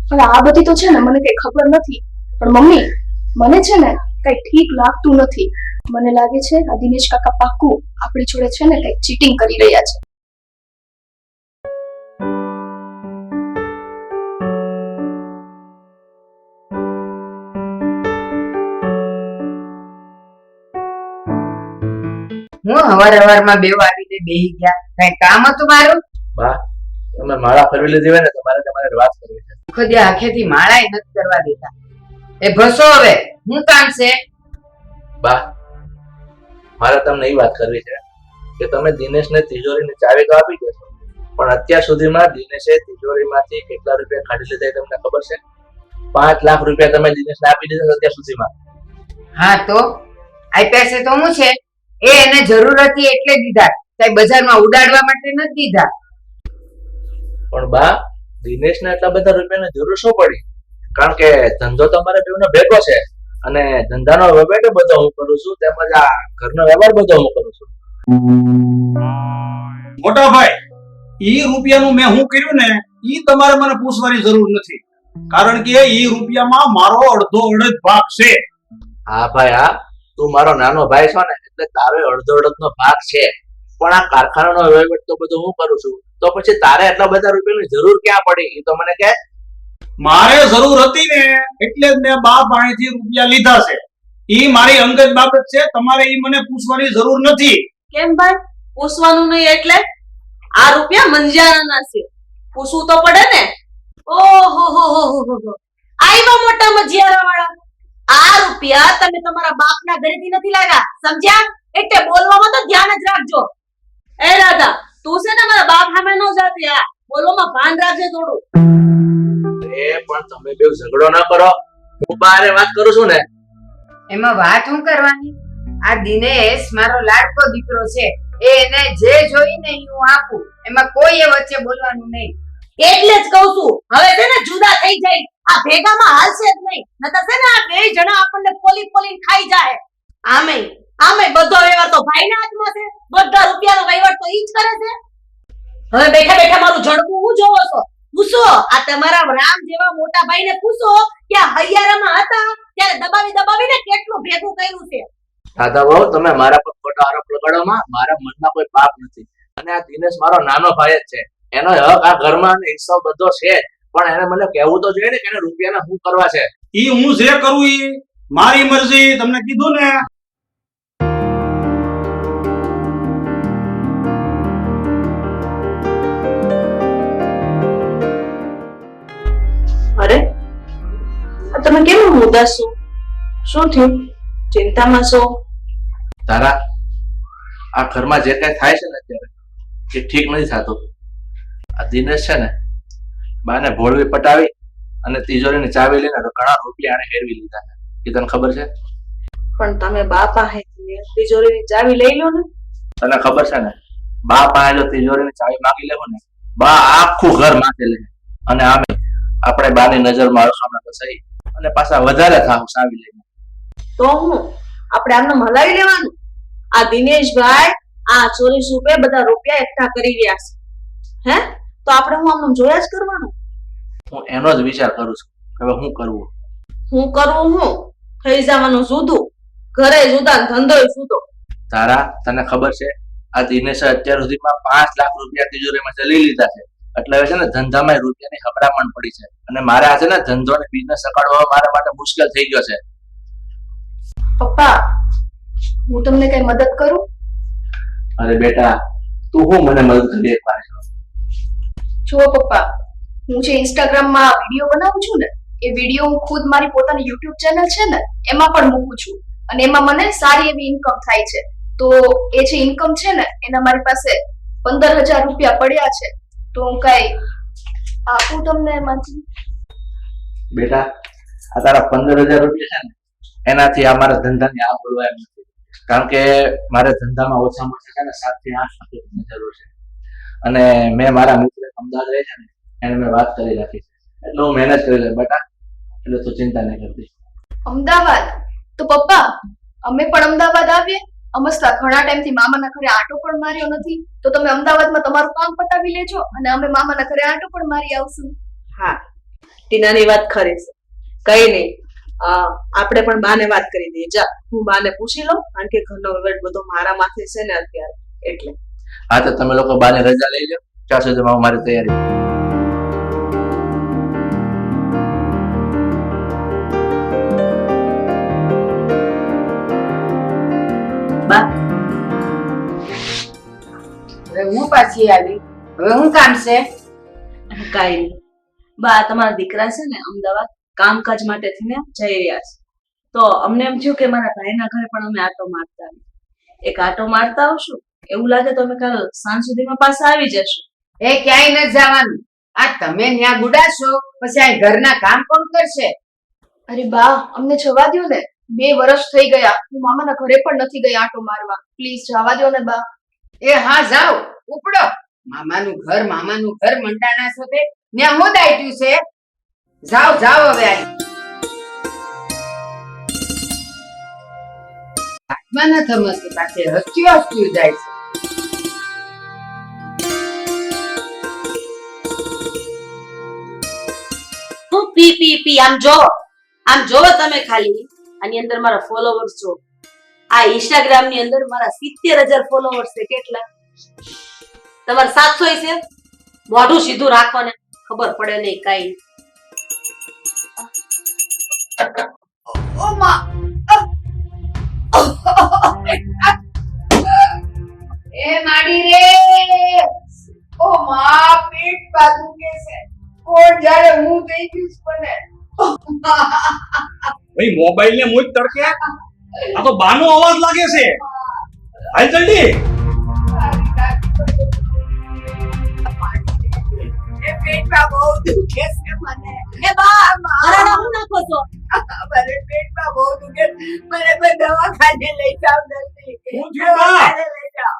પણ આ બધી તો છે ને મને કઈ ખબર નથી. પણ મમ્મી, મને છે ને કઈ ઠીક લાગતું નથી. મને લાગે છે આ દિનેશ કાકા પાક્કું આપણી જોડે છે ને કઈક ચીટિંગ કરી રહ્યા છે. હું હવારમાં બેવ આવીને બેહી ગયા. કઈ કામ હતું મારું? બા, તમે માળા ફરવી લીધી હોય ને તમારે તમારે વાત કરવી છે. ખુદ આંખેથી માળાય નથી કરવા દેતા. એ ભસો હવે હું કામ છે? બા, મારે તમને એ વાત કરવી છે કે તમે દિનેશને તિજોરીની ચાવી તો આપી દેશો, પણ અત્યાર સુધીમાં દિનેશે તિજોરીમાંથી કેટલા રૂપિયા કાઢી લીધા એ તમને ખબર છે? 5 લાખ રૂપિયા તમે દિનેશને આપી દીધા અત્યાર સુધીમાં. હા તો આપ્યા છે તો હું છે? એ એને જરૂર હતી એટલે દીધા, કઈ બજારમાં ઉડાડવા માટે નથી દીધા. પણ બા, દિનેશને એટલા બધા રૂપિયાની જરૂર શું પડી? કારણ કે ધંધો તમારે બેવનો ભેગો છે, અને ધંધાનો વ્યવહાર બધો હું કરું છું, તેમજ આ ઘરનો વ્યવહાર બધો હું કરું છું. મોટા ભાઈ, ઈ રૂપિયાનું મેં હું કર્યું ને ઈ તમારે મને પૂછવાની જરૂર નથી, કારણ કે ઈ રૂપિયામાં મારો અડધો અડધ ભાગ છે. હા ભાઈ, હા, તું મારો નાનો ભાઈ છો ને એટલે તારો અડધો અડધનો ભાગ છે, પણ આ કારખાનાનો વ્યવહાર તો બધો હું કરું છું, તો પછી તારે એટલા બધા રૂપિયાની જરૂર ક્યાં પડી એ તો મને કહે. મારે જરૂર હતી ને એટલે જ મેં બા પાસેથી રૂપિયા લીધા છે. ઈ મારી અંગત બાબત છે, તમારે ઈ મને પૂછવાની જરૂર નથી. કેમ ભાઈ, પૂછવાનું નહીં એટલે? આ રૂપિયા મંજારાના છે, પૂછવું તો પડે ને. ઓહો હો હો હો હો, આયવા મોટા મજિયારા વાળા. આ રૂપિયા તમે તમારા બાપના ઘરેથી નથી લાવ્યા, સમજ્યા? એટલે બોલવામાં તો ધ્યાન જ રાખજો. એ રાધા, તું છે ને મારા બાપ સામે નો જાતી, આ બોલવામાં ભાન રાખજે થોડું. એ પણ તમે બે ઝઘડો ન કરો, હું બારે વાત કરું છું ને. એમાં વાત હું કરવાની? આ દિનેશ મારો લાડકો દીકરો છે, એને જે જોઈને હું આપું, એમાં કોઈએ વચ્ચે બોલવાનું નહીં. એટલે જ કહું છું હવે છે ને જુદા થઈ જાય આ ભેગામાં હાલશે જ નહીં નતર છે ને આ બે જણા આપણને પોલી પોલીને ખાઈ જાય આમે બધો વ્યવહાર તો ભાઈના હાથમાં છે બધા રૂપિયાનો વહીવટ તો ઈ જ કરે છે હવે બેઠા બેઠા મારું જડકું હું જોવો છો પૂછો આ તમારા રામ જેવા મોટા ભાઈને પૂછો કે આ હૈયારામાં હતા ત્યારે દબાવીને કેટલું ભેગું કર્યું છે દાદા બહુ તમે મારા પર ખોટો આરોપ લગાડવામાં મારા મનમાં કોઈ પાપ નથી અને આ દિનેશ મારો નાનો ભાઈ જ છે એનો હક આ ઘરમાં અને હિસ્સો બધો છે પણ એને મને કહેવું તો જોઈએ ને કે એને રૂપિયાના શું કરવા છે ઈ હું જે કરું ઈ મારી મરજી, તમને કીધું ને. અરે આ તમે કેમ ઉદાસ છો શું થયું ચિંતામાં છો તારા આ ઘરમાં જે કઈ થાય છે ને અત્યારે એ ઠીક નથી થતું આ દિનેશ છે ને બાને ભોળવી પટાવી અને તિજોરીની ચાવી લઈને ઘણા રૂપિયા આને હેરવી લીધા છે એ તને ખબર છે પણ તમે બાપા હે તિજોરીની ચાવી લઈ લો ને તને ખબર છે ને બા પાસે જો તિજોરીની ચાવી માંગી લેવું ને બા આખું ઘર માંગે લે અને આમે આપણે બાની નજરમાં અળખામણા તો સહી અને પાછા વધારે થાવ ચાવી લઈને તો હું આપણે આમને હલાવી લેવાનું આ દિનેશભાઈ આ ચોરીસ રૂપિયા બધા રૂપિયા એકઠા કરી રહ્યા છે હે તો આપણે હું આમને જોયા જ કરવાનું હું એનો જ વિચાર કરું છું કે હવે શું કરવું હું થઈ જવાનું જુદું ઘરે જુદા ધંધોય જુદો તારા તને ખબર છે આ દિનેશે અત્યાર સુધીમાં 5 લાખ રૂપિયા તિજોરીમાં લઈ લીધા છે એટલે હવે છે ને ધંધામાં રૂપિયાની હબડામણ પડી છે અને મારે આ છે ને ધંધો ને બિઝનેસ સકાળવા મારા માટે મુશ્કેલ થઈ ગયો છે પપ્પા હું તમને કઈ મદદ કરું અરે બેટા તું હું મને મદદ કરી એક વાર જુઓ પપ્પા હું જે ઇન્સ્ટાગ્રામમાં વિડીયો બનાવું છું ને એ વિડીયો હું ખુદ મારી પોતાની યુટ્યુબ ચેનલ છે ને એમાં પણ મૂકું છું અને એમાં મને સારી એવી ઇન્કમ થાય છે તો એ જે ઇન્કમ છે ને એના મારી પાસે 15,000 રૂપિયા પડ્યા છે તો હું કઈ આપું તમને એમાંથી બેટા આ તારા 15,000 રૂપિયા છે ને એનાથી આ મારા ધંધાની આ બોલવા એમ નથી કારણ કે મારે ધંધામાં ઓછામાં ઓછા છે ને 7 થી 8 લાખ રૂપિયાની જરૂર છે અને મેં મારા મિત્ર અમદાવાદ રહે છે ને એને મેં વાત કરી રાખી છે એટલે હું મેનેજ કરી લઉં બેટા એટલે તું ચિંતા નહીં કરતી અમદાવાદ તો પપ્પા અમે પણ અમદાવાદ આવીએ અમસ્તા ઘણા ટાઈમથી મામાના ઘરે આંટો પણ માર્યો નથી તો તમે અમદાવાદમાં તમારું કામ પતાવી લેજો અને અમે મામાના ઘરે આંટો પણ મારી આવશું હા ટીનાની વાત ખરી છે કઈ નહીં આપણે પણ બાને વાત કરી દઈએ જા હું બાને પૂછી લઉં કારણ કે ઘરનો વહીવટ બધો મારા માથે છે ને અત્યારે એટલે હા તો તમે લોકો બાને રજા લઈ લો ત્યાં સુધીમાં હું મારી તૈયારી બા હવે હું પાછી આવી હવે હું કામ છે કાઈ નહીં બા તમારા દીકરા છે ને અમદાવાદ કામકાજ માટે થઈને જઈ રહ્યા છે તો અમને એમ થયું કે મારા ભાઈના ઘરે પણ અમે આટો મારતા આવીએ એક આટો મારતા આવશું એવું લાગે તો અમે કાલ સાંજ સુધીમાં પાછા આવી જશું એ ક્યાંય ન જવાનું આ તમે ત્યાં ગુડાશો પછી આ ઘરના કામ કોણ કરશે અરે બા અમને જવા દ્યો ને 2 વર્ષ થઈ ગયા હું મામાના ઘરે પણ નથી ગઈ આંટો મારવા પ્લીઝ જવા દ્યો ને બા એ હા જાઓ ઉપડો મામાનું ઘર મંડાણા છો તે ત્યાં હું દાટ્યું છે જાઓ જાઓ હવે હાથમાં ન થમસતી પાસે હસ્યું જાય છે હું પી આમ જોવો તમે ખાલી આની અંદર મારા ફોલોવર્સ જો આ ઇન્સ્ટાગ્રામ ની અંદર મારા 70,000 ફોલોવર્સ છે કેટલા તમારે 700 છે મોઢું સીધું રાખો ને ખબર પડે નહીં કઈ ઓ માં એ માડી રે ઓ માં પેટ બાજુ કે છે કોણ જાણે હું થઈ ગયું મને ભાઈ મોબાઈલ ને મુજ તડકે આ તો બાનો અવાજ લાગે છે હાલ જલ્દી એ પેટમાં બહુ દુખે છે મને એ બા હરાડા હું નાખો છો મને પેટમાં બહુ દુખે મને કોઈ દવાખાને લઈ જાવ જલ્દી હું થયું બા? લઈ જાવ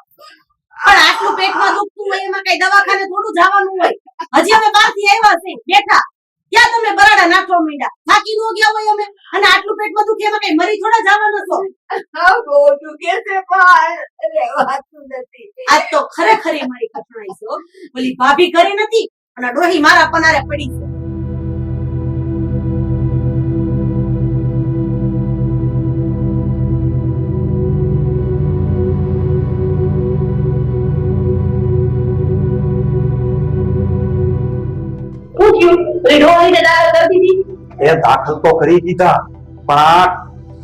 પણ આટલું પેટમાં દુખતું હોય એમાં કઈ દવાખાને થોડું જવાનું હોય હજી અમે બહારથી આવ્યા છે બેઠા ત્યાં તમે બરાડા નાખવા માંડ્યા થાકી નો ગયા હોય અમે અને આટલું પેટમાં દુખે એમાં કઈ મરી થોડા જવાનો છો હા બહુ દુખે છે પણ રહેવાતું નથી. આજ તો ખરેખરી મારી કઠણાઈ છે હો. ઓલી ભાભી ઘરે નથી અને ડોહી મારા પનારે પડી છે. શું થયું? પેલી ડોહાઈને દાખલ કરી દીધી? એ દાખલ તો કરી દીધા પણ આ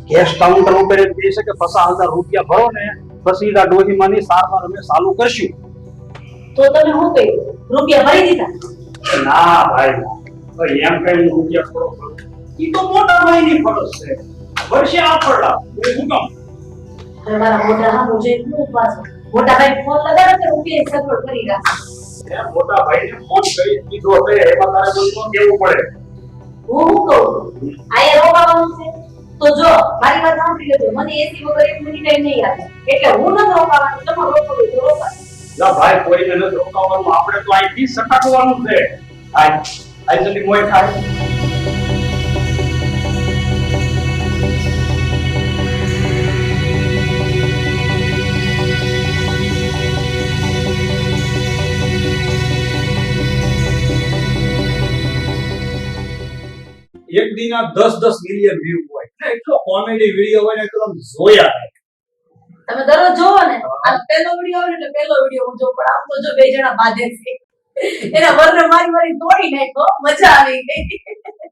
કેશ કાઉન્ટર ઉપર એમ કહે છે કે 50,000 રૂપિયા ભરો ને પછી આ ડોહીમાની સારવાર અમે ચાલુ કરશું. તો તમે શું કર્યું? રૂપિયા ભરી દીધા? ના ભાઈ ભાઈ એમ કઈ હું રૂપિયા થોડો ભરું. ઈ તો મોટા ભાઈની ફરજ છે. વર્ષે આ ફરડા હું કામ હવે મારા મોટા હા મુજે શું પાછો મોટા ભાઈ ફોન લગાડો કે રૂપિયા સગવડ કરી રાખો. એ મોટા ભાઈને ફોન કરી દીધો છે એમાં તારે બધું કેવું પડે. હું શું કહું છું? આયા રોકાવાનું છે તો જો મારી વાત સાંભળી લેજો. મને એસી વગર એક મિનિટ નહીં આવે એટલે હું નથી રોકાવાનું. તમારે રોકવું હોય તો રોકાય. ના ભાઈ કોઈને નથી રોકાવાનું આપણે તો અહીંથી સટાકવાનું છે. આઈ જલ્દી મોય ખાય. એક દિના 10 મિલિયન વ્યૂ હોય ને એટલો કોમેડી વિડિયો હોય ને તો આમ જોયા થાય. તમે દરરોજ જોવો ને આ પહેલો વિડિયો હોય ને એટલે પહેલો વિડિયો હું જોઉં પણ આમ તો જો બે જણા બાંધે છે એના વરને મારી તોડી નાખ્યો મજા આવી ગઈ.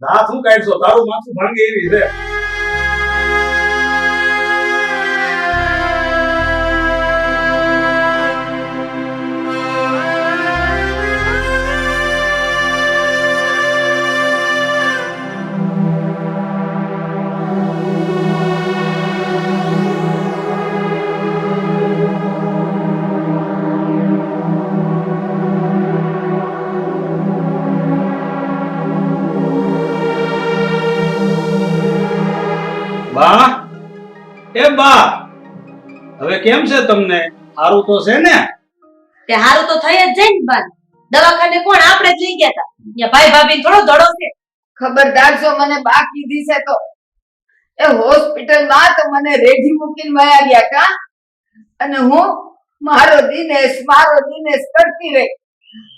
ના તું કાઢશો તારું માથું ભાંગે એવી છે. બા એ બા હવે કેમ છે તમને? સારું તો છે ને? તે હારું તો થઈ જ જાય ને બાન. દવાખાને કોણ આપણે જ લઈ ગયા હતા ત્યાં ભાઈ ભાભી થોડો ધડો છે. ખબરદાર જો મને બા કીધી છે તો એ હોસ્પિટલમાં તો મને રેઢી મૂકીને વયા ગયા કા અને હું મારો દિનેશ કરતી રહી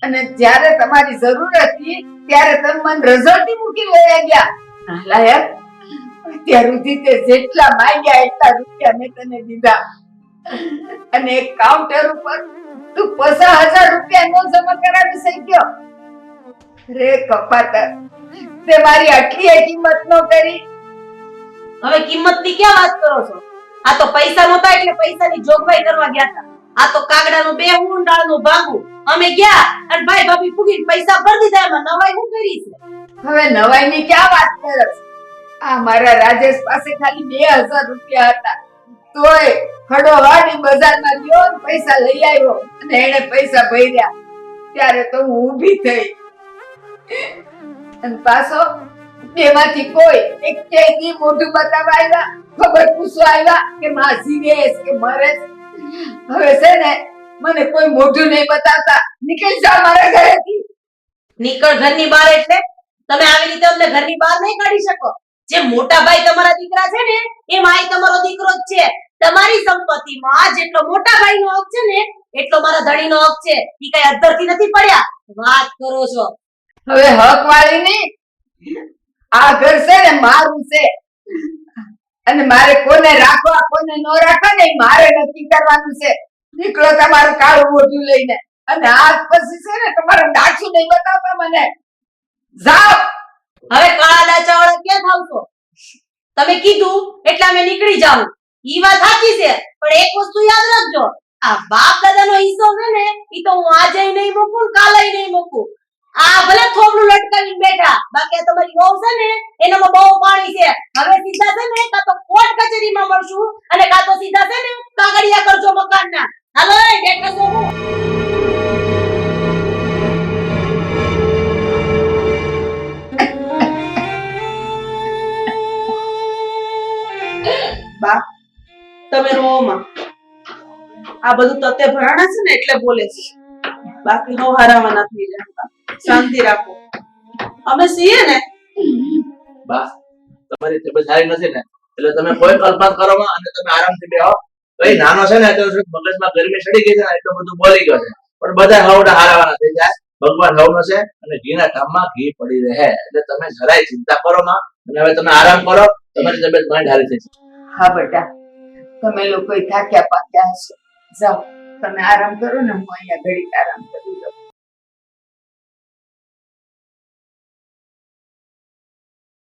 અને જ્યારે તમારી જરૂર હતી ત્યારે તમે મને રઝળતી મૂકી વયા ગયા. લાયક અત્યાર સુધી તે જેટલા માંગ્યા એટલા રૂપિયા મેં તને દીધા અને એક કાઉન્ટર ઉપર તું 50,000 રૂપિયા નો જમા કરાવી શક્યો. રે કપાતર તે મારી આટલી કિંમત નો કરી. હવે કિંમતની ક્યાં વાત કરો છો? આ તો પૈસા નહોતા એટલે પૈસાની જોગવાઈ કરવા ગયા હતા. આ તો કાગડાનું બે ઊંડાળનું ભાગું. અમે ગયા અને ભાઈ ભાભી ફૂગીને પૈસા ભરી દીધા એમાં નવાઈ હું કરી છે. હવે નવાઈની ક્યાં વાત કરસ? આ મારા રાજેશ પાસે ખાલી 2,000 રૂપિયા હતા તોય ખડો વાડી બજારમાં ગયો ને પૈસા લઈ આવ્યો અને એને પૈસા ભર્યા ત્યારે તો હું ઊભી થઈ અને પાછો બેમાંથી કોઈ એક કેદી મોઢું બતાવવા આવ્યા ખબર પૂછવા આવ્યા કે માં જીવે કે મરે છે? હવે છે ને મને કોઈ મોઢું નહીં બતાવતા નીકળી જા મારા ઘરેથી. નીકળ ઘરની બહાર એટલે તમે આવી રીતે અમને ઘરની બહાર નહીં કાઢી શકો. જે મોટા ભાઈ તમારા દીકરા છે ને એ માય તમારો દીકરો જ છે. તમારી સંપત્તિમાં જેટલો મોટા ભાઈનો હક છે ને એટલો મારા ધણીનો હક છે. ઈ કઈ અધરથી નથી પડ્યા. વાત કરો છો. હવે હક વાળી ની આ ઘર છે ને મારું છે અને મારે કોને રાખવા કોને ન રાખવા ને ઈ મારે નક્કી કરવાનું છે. નીકળો તમારું કાળું મોઢું લઈને અને આજ પછી છે ને તમારું ડાચું નહીં બતાવતા મને. જાઓ. હવે કાળા ડાચાવાળા ક્યાં થાવ છો? તમે કીધું એટલે અમે નીકળી જાવ. ઈ વાત સાચી છે પણ એક વસ્તુ યાદ રાખજો. આ બાપ દાદાનો હિસ્સો છે ને ઈ તો હું આજે નહીં મૂકું ને કાલે નહીં મૂકું. આ ભલે થોબલું લટકાવીને બેઠા બાકી આ તમારી વહુ છે ને એનામાં બહુ પાણી છે. હવે સીધા છે ને કાં તો કોર્ટ કચેરીમાં મળશું અને કાં તો સીધા છે ને કાગળિયા કરજો મકાનના. હાલો એ બેઠા છો હું. બા તમે રોમાં આ બધું તતે ભરાણા છે ને એટલે બોલે છે. બાકી હવ હારાવાના થઈ જાય. શાંતિ રાખો. અમે છીએ ને. બા તમારી તબિયત સારી નથી ને એટલે તમે કોઈ કલ્પના કરો માં અને તમે આરામથી બેહો. કઈ નાનો છે ને એટલે મગજમાં ગરમી ચડી ગઈ છે ને એટલું બધું બોલી ગયો છે પણ બધા હવડા હારાવાના થઈ જાય. ભગવાન હવનો છે અને ઘીના ઠામમાં ઘી પડી રહે એટલે તમે જરાય ચિંતા કરો માં અને હવે તમે આરામ કરો. તમારી તબિયત માંડ હારી થઈ છે. હા બેટા, તમે લોકો થાક્યા પાક્યા હશો. જાઓ તમે આરામ કરો ને, હું અહીંયા ઘડીક આરામ કરી લઉં.